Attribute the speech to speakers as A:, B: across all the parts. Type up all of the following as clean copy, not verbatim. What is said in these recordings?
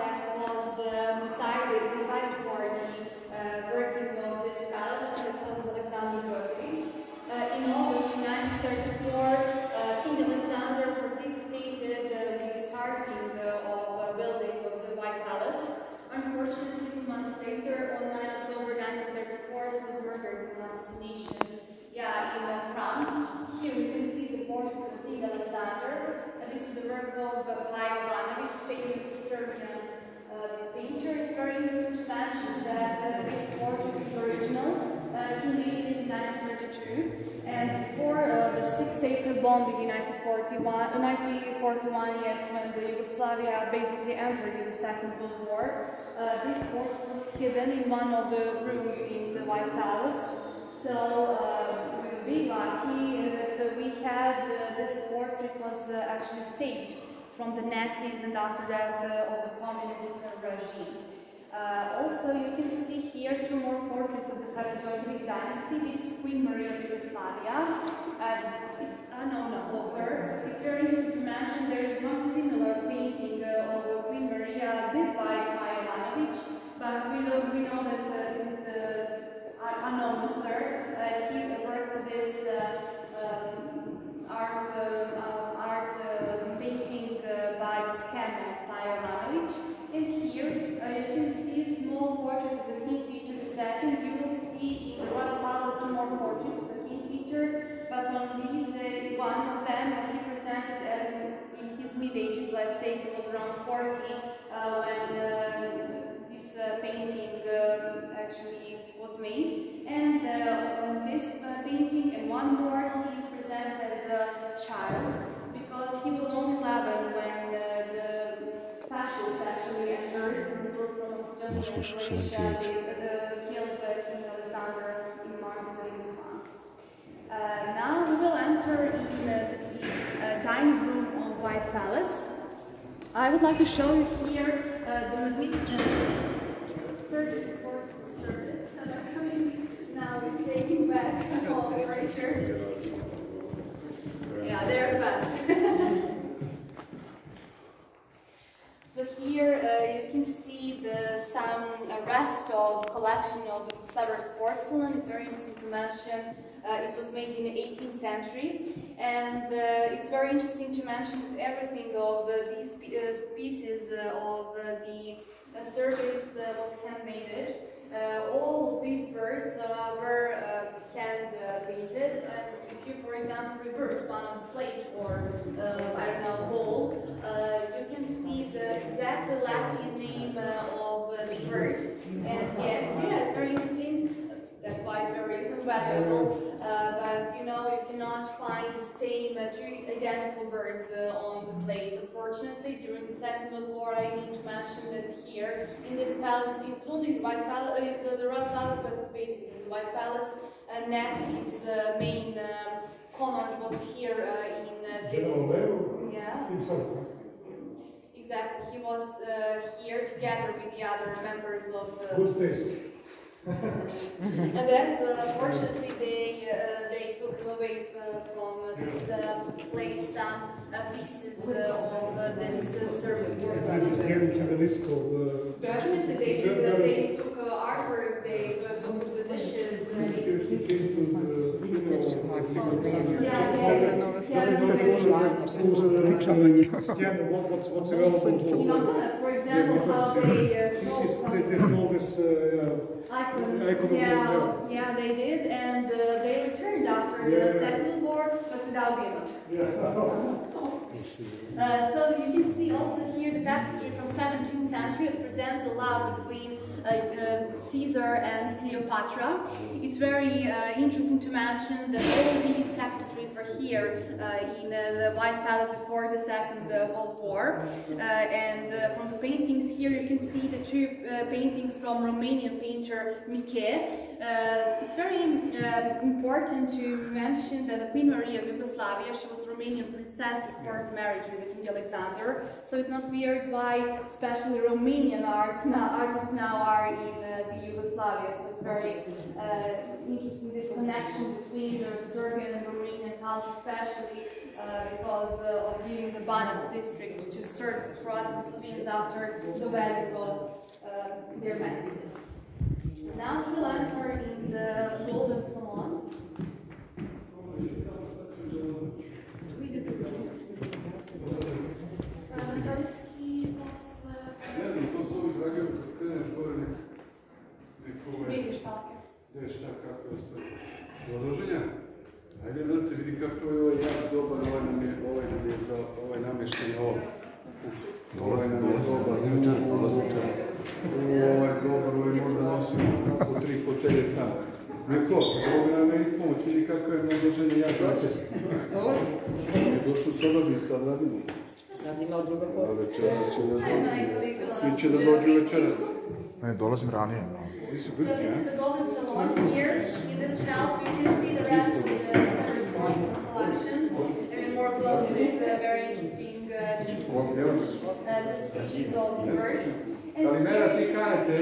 A: architect was decided for the working of this palace, and it was Aleksandar Đorđević. In August 1934, King Alexander participated in the starting of building of the White Palace. Unfortunately, 2 months later, on 9 October 1934, he was murdered in an assassination. In France. Here we can see the portrait of King Alexander. This is the work of Aleksandar, famous Serbian painter. It's very interesting to mention that this portrait is original. He made it in 1932, and before the 6th April bombing in 1941, yes, when the Yugoslavia basically entered in the Second World War, this portrait was hidden in one of the rooms in the White Palace. So we were being lucky that we had this portrait was actually saved from the Nazis and after that of the communist regime. Also, you can see here 2 more portraits of the Karageorgevich dynasty. This is Queen Maria of Yugoslavia. It's unknown of her. It's very interesting to mention there is no similar painting of Queen Maria did by Ivanović, but we know that this is the unknown author. He worked with this art painting by the scanner by Ivanović. And here you can see a small portrait of the King Peter II. You will see in the Royal Palace 2 more portraits of the King Peter, but on these, one of them he presented as in his mid-ages. Let's say he was around 40 when this painting actually was made. And on this painting and one more, he is presented as a child because he was only 11 when the fascists actually entered the group from Macedonia and killed King Alexander in Marseille, in France. Now we will enter in the dining room of White Palace. I would like to show you here the magnificent service. Now it's taking back all the furniture. Yeah, they're the best. So here you can see some rest of collection of the Severus porcelain. It's very interesting to mention. It was made in the 18th century, and it's very interesting to mention that everything of these pieces of the service was handmade. All of these birds were hand painted. If you, for example, reverse one on the plate or I don't know, bowl, you can see the exact Latin name of the bird. And yes, it's very interesting. That's why it's very valuable. But you know, you cannot find the same 2 identical birds on the plate. Unfortunately, during the Second World War, I need to mention that here in this palace, including the White Palace, the Royal Palace, but basically the White Palace, Nazis' main command was here in this. Yeah. Exactly. He was here together with the other members of the.
B: Good taste.
A: And that's unfortunately they took away from this place some pieces of this service porcelain. Definitely, they took artworks, they took the dishes. For example, how they stole this icon. Yeah, they did, and they returned after the Second World War, but without the image. So you can see also here the tapestry from 17th century. It presents the love between Caesar and Cleopatra. It's very interesting to mention that all these tapestries were here in the White Palace before the Second World War. And from the paintings here you can see the 2 paintings from Romanian painter Mike. It's very important to mention that the Queen Maria of Yugoslavia, she was Romanian princess. set before the marriage with King Alexander. So it's not weird why especially Romanian artists now are in the Yugoslavia. So it's very interesting, this connection between the Serbian and Romanian culture, especially because of giving the Banat district to Serbs, Croats, and Slovenes after the wedding of their majesties. Now we will enter in the Golden Salon.
B: Ajde, znate, vidi kako je ovaj jak dobar, ovaj nam je za ovaj namješten ovo. Ovaj nam je dobar, ovaj dobar, ovaj možda nosim po 3 fotelje sam. Neko, ovo nam je ispomoć, vidi kako je naloženje jak doće. Došao sada bi sad radimo.
C: Radimo od druga posla.
B: Večeras će da dođu, svi će da dođu večeras.
D: Ne, dolazim ranije.
B: Ovi su
A: So
B: Grci,
A: this
B: ja?
A: is the Golden Salon here. In this shelf you can see the rest of the Summer's porcelain collection. I mean, more closely, it's a very interesting jewels, the species of birds.
B: Kalimera, ti kanete.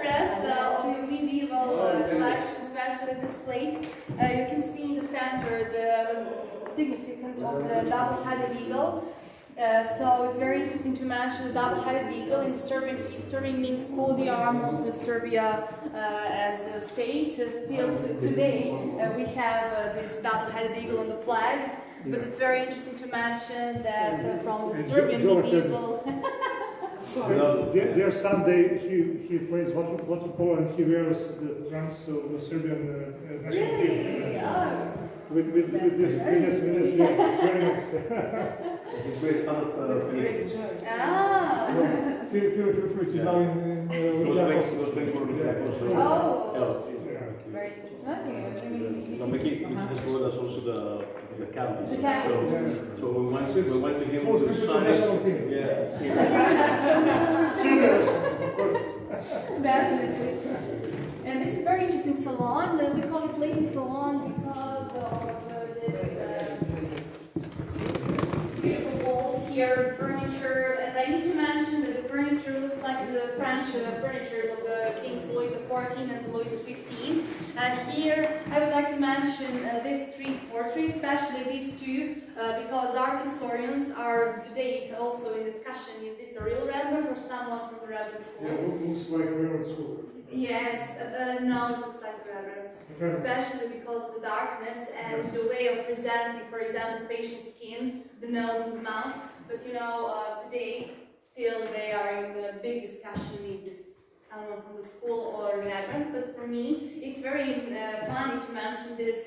A: Rest of the medieval collection, especially this plate. You can see in the center the significance of the double-headed eagle. So it's very interesting to mention the double-headed eagle in Serbian history means the arm of the Serbia as a state. Still today we have this double-headed eagle on the flag, but it's very interesting to mention that from the Serbian medieval.
E: Their Sunday he plays water polo and he wears the trunks of the Serbian national team. With this look. It's very nice.
F: It's great fan of Philippe.
E: Philippe, which is now in
F: He was playing for the
A: Very interesting.
F: No, Mickey has brought us also the cabins. So we went to him to sign.
A: Definitely. And this is very interesting salon. We call it lady salon because of this beautiful walls here, furniture. And I need to mention that the furniture looks like the French furnitures of the Kings Louis XIV and Louis XV. And here I would like to mention these three portraits, especially these two, because art historians are today also in discussion. Is this a real Rembrandt or someone from the Rembrandt school?
E: Yeah, it looks like Rembrandt school.
A: Yes, no, it looks like Rembrandt, especially because of the darkness and the way of presenting, for example, facial skin, the nose and the mouth. But you know, today, still they are in the big discussion, is this someone from the school or Rembrandt? But for me, it's very funny to mention this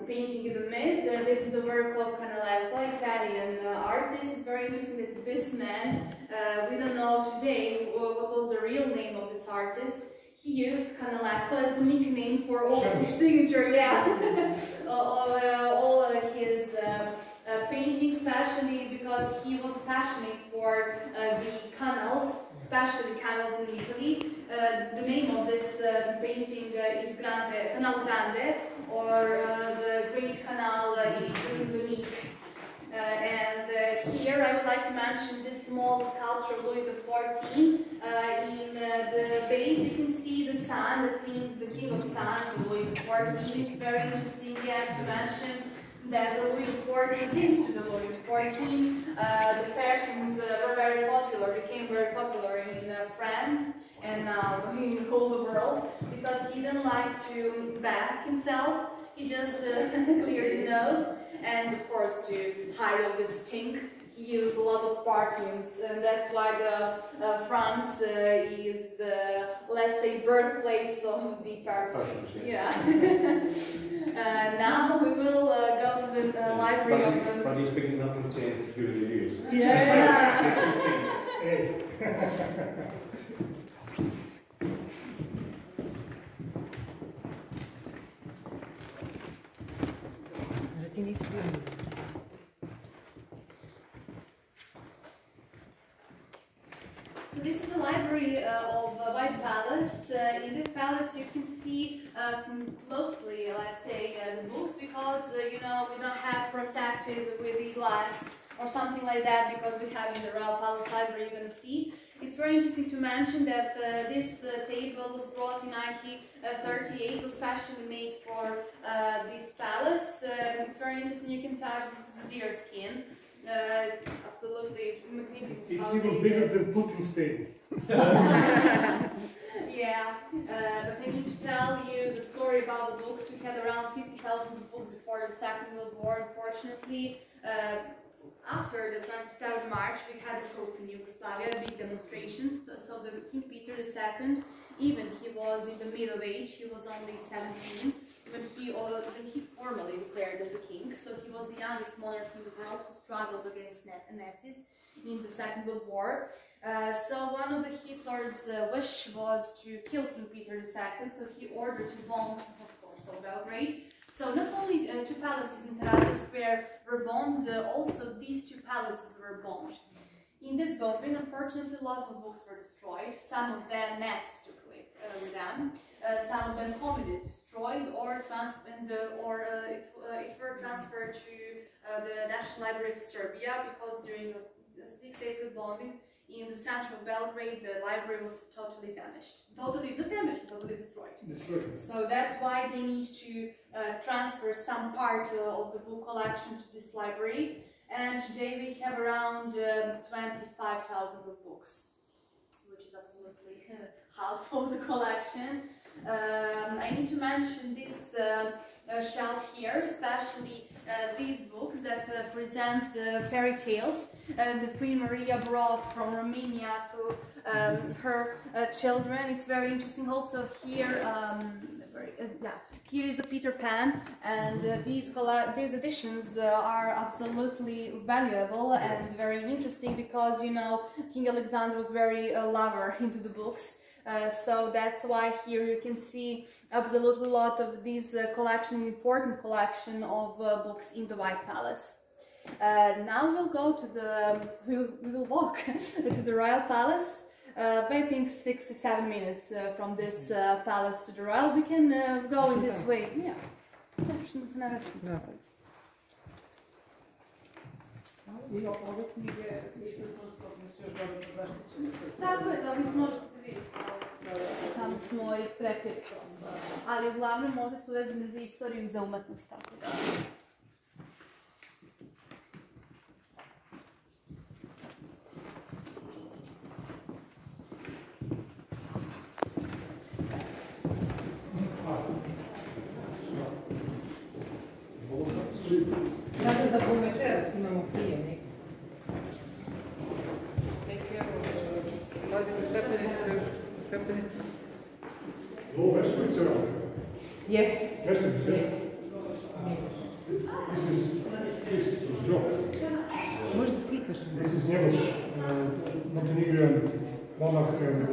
A: painting in the mid. This is the work of Canaletto, Italian artist. It's very interesting that this man, we don't know today what was the real name of this artist. He used Canaletto as a nickname for all his signature, all his painting, especially because he was passionate for the canals, especially canals in Italy. The name of this painting is Canal Grande, or the Great Canal in Italy, Venice. And here I would like to mention this small sculpture of Louis XIV. In the base you can see the sun, that means the King of Sun, Louis XIV. It's very interesting, yes, to mention that Louis XIV, thanks to the Louis XIV, the perfumes were very popular, became very popular in France and now in the whole world, because he didn't like to bath himself. He just cleared the nose, and of course to hide all this stink, he used a lot of perfumes, and that's why France is the, let's say, birthplace of the perfumes. Yeah. Now we will go to the library of the...
F: But he's picking up and changed during the years.
A: So this is the library of White Palace. In this palace you can see closely, let's say, the books because, you know, we don't have protected with the glass or something like that because we have in the Royal Palace Library, you're going to see. It's very interesting to mention that this table was brought in 1938, was specially made for this palace. It's very interesting, you can touch, this is a deer skin. Absolutely magnificent.
E: It's even bigger than Putin's table.
A: Yeah, but I need to tell you the story about the books. We had around 50,000 books before the Second World War, unfortunately. After the 27th of March, we had a coup in Yugoslavia, big demonstrations. So the King Peter II, even he was in the middle age, he was only 17 when he formally declared as a king. So he was the youngest monarch in the world who struggled against Nazis in the Second World War. So one of the Hitler's wish was to kill King Peter II, so he ordered to bomb, of course, Belgrade. So not only two palaces in Terrazzo Square were bombed, also these two palaces were bombed. In this bombing, unfortunately, a lot of books were destroyed. Some of them Nazis took away with them. Some of them communists destroyed or it were transferred to the National Library of Serbia because during the 6 April bombing in the center of Belgrade, the library was totally damaged. Totally, not damaged, totally destroyed. So that's why they need to transfer some part of the book collection to this library. And today we have around 25,000 books, which is absolutely half of the collection. I need to mention this shelf here, especially these books that presents the fairy tales that Queen Maria brought from Romania to her children. It's very interesting. Also here, here is a Peter Pan, and these editions are absolutely valuable and very interesting because, you know, King Alexander was very lover into the books. So that's why here you can see absolutely a lot of these important collection of books in the White Palace. Now we'll go to we will walk to the Royal Palace. I think 6 to 7 minutes from this palace to the Royal. We can go in this way. Yeah. Tako je, da vi možete vidjeti. Samo smo ih prekrili prosto. Ali uglavnom ovdje su vezane za istoriju i za umetnost, tako da.
C: Znate da po večeras imamo prijemnik.
G: Ulazite stepenice.
E: Ovo veškovica radi?
C: Jest.
E: Veškovica?
C: Jest.
E: This is Joe.
C: Možda slikaš.
E: This is Njegoš, Montenegrin monarch and